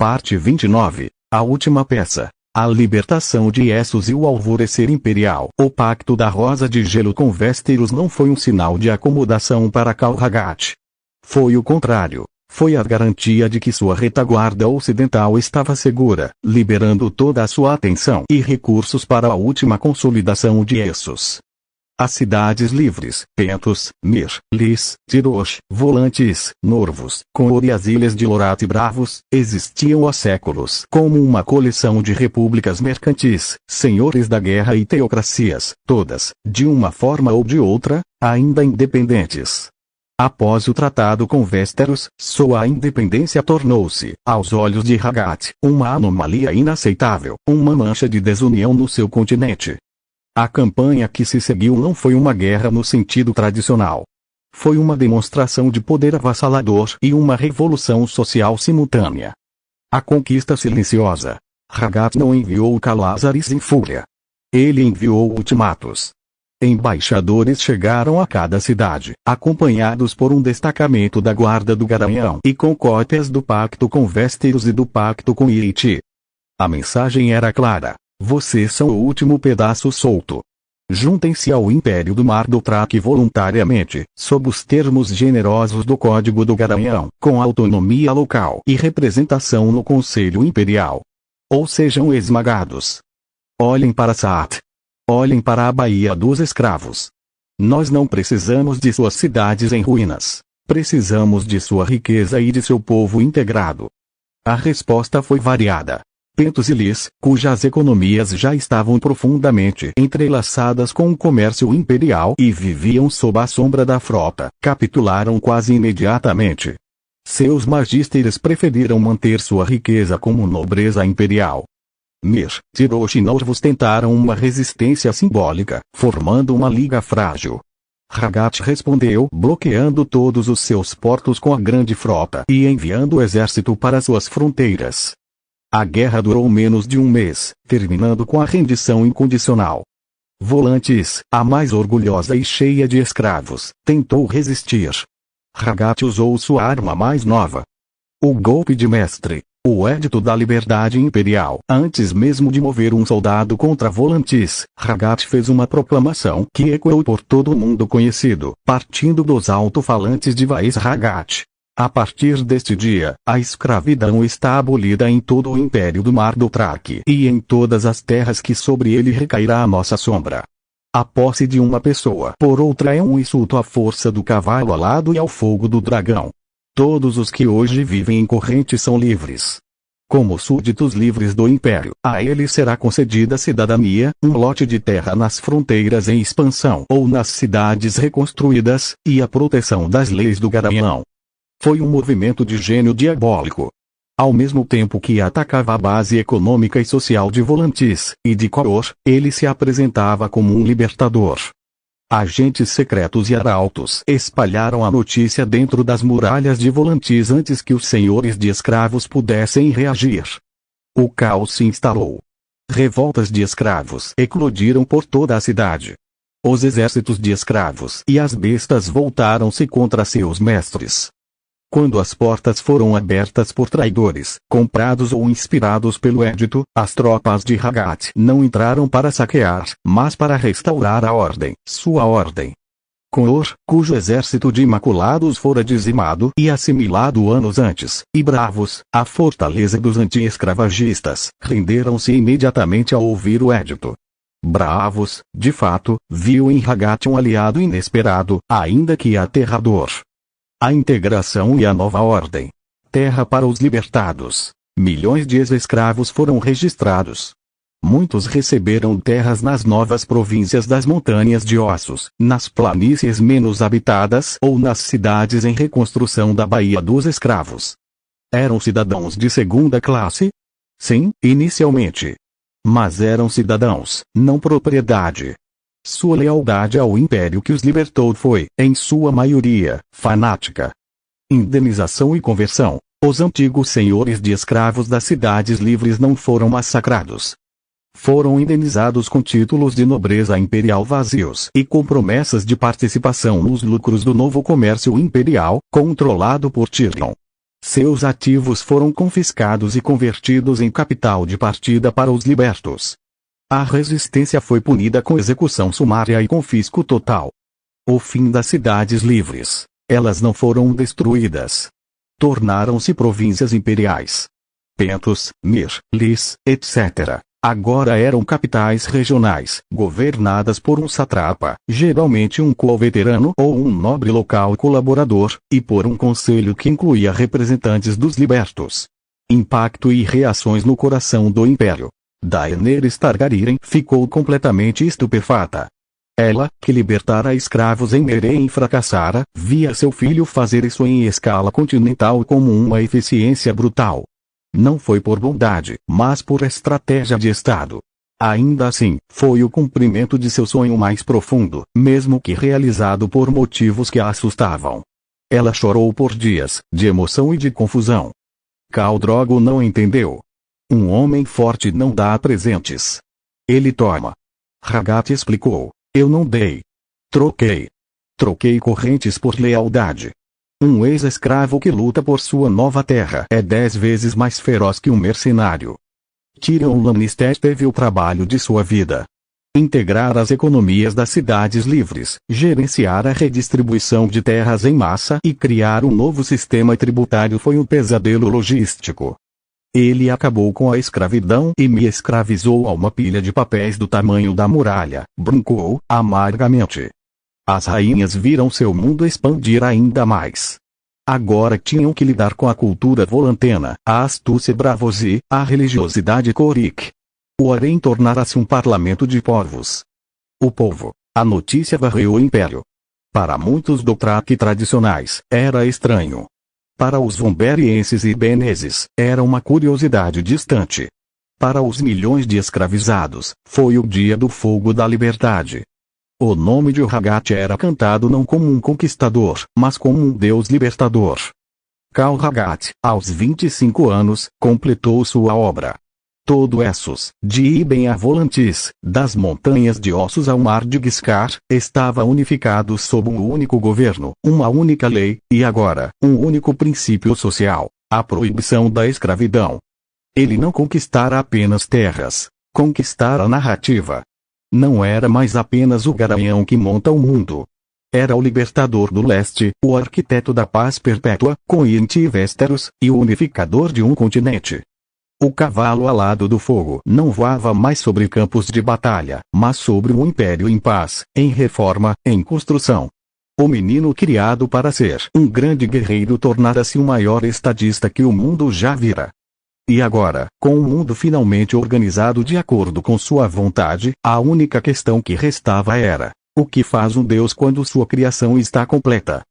Parte 29. A última peça. A libertação de Essos e o alvorecer imperial. O pacto da Rosa de Gelo com Westeros não foi um sinal de acomodação para Khal Raghat. Foi o contrário. Foi a garantia de que sua retaguarda ocidental estava segura, liberando toda a sua atenção e recursos para a última consolidação de Essos. As cidades livres, Pentos, Mir, Lys, Tirosh, Volantis, Norvos, Conor e as ilhas de Lorath e Bravos, existiam há séculos como uma coleção de repúblicas mercantis, senhores da guerra e teocracias, todas, de uma forma ou de outra, ainda independentes. Após o tratado com Westeros, sua independência tornou-se, aos olhos de Raghat, uma anomalia inaceitável, uma mancha de desunião no seu continente. A campanha que se seguiu não foi uma guerra no sentido tradicional. Foi uma demonstração de poder avassalador e uma revolução social simultânea. A conquista silenciosa. Raghat não enviou Calazares em fúria. Ele enviou ultimatos. Embaixadores chegaram a cada cidade, acompanhados por um destacamento da Guarda do Garanhão e com cópias do pacto com Westeros e do pacto com Ygritte. A mensagem era clara. Vocês são o último pedaço solto. Juntem-se ao Império do Mar Dothraki voluntariamente, sob os termos generosos do Código do Garanhão, com autonomia local e representação no Conselho Imperial. Ou sejam esmagados. Olhem para Saat. Olhem para a Baía dos Escravos. Nós não precisamos de suas cidades em ruínas. Precisamos de sua riqueza e de seu povo integrado. A resposta foi variada. Pentos e Lys, cujas economias já estavam profundamente entrelaçadas com o comércio imperial e viviam sob a sombra da frota, capitularam quase imediatamente. Seus magísteres preferiram manter sua riqueza como nobreza imperial. Mir, Tirosh e Norvos tentaram uma resistência simbólica, formando uma liga frágil. Raghat respondeu bloqueando todos os seus portos com a grande frota e enviando o exército para suas fronteiras. A guerra durou menos de um mês, terminando com a rendição incondicional. Volantis, a mais orgulhosa e cheia de escravos, tentou resistir. Raghat usou sua arma mais nova. O golpe de mestre, o Edito da Liberdade Imperial. Antes mesmo de mover um soldado contra Volantis, Raghat fez uma proclamação que ecoou por todo o mundo conhecido, partindo dos alto-falantes de Vaes Raghat. A partir deste dia, a escravidão está abolida em todo o Império do Mar Dothraki e em todas as terras que sobre ele recairá a nossa sombra. A posse de uma pessoa por outra é um insulto à força do cavalo alado e ao fogo do dragão. Todos os que hoje vivem em corrente são livres. Como súditos livres do Império, a eles será concedida cidadania, um lote de terra nas fronteiras em expansão ou nas cidades reconstruídas, e a proteção das leis do Garanhão. Foi um movimento de gênio diabólico. Ao mesmo tempo que atacava a base econômica e social de Volantis e de Conor, ele se apresentava como um libertador. Agentes secretos e arautos espalharam a notícia dentro das muralhas de Volantis antes que os senhores de escravos pudessem reagir. O caos se instalou. Revoltas de escravos eclodiram por toda a cidade. Os exércitos de escravos e as bestas voltaram-se contra seus mestres. Quando as portas foram abertas por traidores, comprados ou inspirados pelo Edito, as tropas de Raghat não entraram para saquear, mas para restaurar a ordem, sua ordem. Conor, cujo exército de Imaculados fora dizimado e assimilado anos antes, e Bravos, a fortaleza dos anti-escravagistas, renderam-se imediatamente ao ouvir o Edito. Bravos, de fato, viu em Raghat um aliado inesperado, ainda que aterrador. A integração e a nova ordem. Terra para os libertados. Milhões de ex-escravos foram registrados. Muitos receberam terras nas novas províncias das Montanhas de Ossos, nas planícies menos habitadas ou nas cidades em reconstrução da Baía dos Escravos. Eram cidadãos de segunda classe? Sim, inicialmente. Mas eram cidadãos, não propriedade. Sua lealdade ao império que os libertou foi, em sua maioria, fanática. Indenização e conversão. Os antigos senhores de escravos das cidades livres não foram massacrados. Foram indenizados com títulos de nobreza imperial vazios e com promessas de participação nos lucros do novo comércio imperial, controlado por Tyrion. Seus ativos foram confiscados e convertidos em capital de partida para os libertos. A resistência foi punida com execução sumária e confisco total. O fim das cidades livres. Elas não foram destruídas. Tornaram-se províncias imperiais. Pentos, Mir, Lis, etc. agora eram capitais regionais, governadas por um satrapa, geralmente um co-veterano ou um nobre local colaborador, e por um conselho que incluía representantes dos libertos. Impacto e reações no coração do império. Daenerys Targaryen ficou completamente estupefata. Ela, que libertara escravos em Meereen e fracassara, via seu filho fazer isso em escala continental como uma eficiência brutal. Não foi por bondade, mas por estratégia de Estado. Ainda assim, foi o cumprimento de seu sonho mais profundo, mesmo que realizado por motivos que a assustavam. Ela chorou por dias, de emoção e de confusão. Khal Drogo não entendeu. Um homem forte não dá presentes. Ele toma. Rhagat explicou. Eu não dei. Troquei. Troquei correntes por lealdade. Um ex-escravo que luta por sua nova terra é 10 vezes mais feroz que um mercenário. Tyrion Lannister teve o trabalho de sua vida. Integrar as economias das cidades livres, gerenciar a redistribuição de terras em massa e criar um novo sistema tributário foi um pesadelo logístico. Ele acabou com a escravidão e me escravizou a uma pilha de papéis do tamanho da muralha, brincou amargamente. As rainhas viram seu mundo expandir ainda mais. Agora tinham que lidar com a cultura volantena, a astúcia Braavosi, a religiosidade Qorik. O harém tornara-se um parlamento de povos. O povo. A notícia varreu o império. Para muitos Dothraki tradicionais, era estranho. Para os Vomberienses e Beneses, era uma curiosidade distante. Para os milhões de escravizados, foi o dia do fogo da liberdade. O nome de Rhagat era cantado não como um conquistador, mas como um deus libertador. Khal Rhagat, aos 25 anos, completou sua obra. Todo Essos, de Ibn a Volantis, das montanhas de Ossos ao mar de Giscar, estava unificado sob um único governo, uma única lei, e agora, um único princípio social, a proibição da escravidão. Ele não conquistara apenas terras, conquistara a narrativa. Não era mais apenas o garanhão que monta o mundo. Era o libertador do leste, o arquiteto da paz perpétua, com Ient e Westeros, e o unificador de um continente. O cavalo alado do fogo não voava mais sobre campos de batalha, mas sobre um império em paz, em reforma, em construção. O menino criado para ser um grande guerreiro tornara-se o maior estadista que o mundo já vira. E agora, com o mundo finalmente organizado de acordo com sua vontade, a única questão que restava era: o que faz um Deus quando sua criação está completa?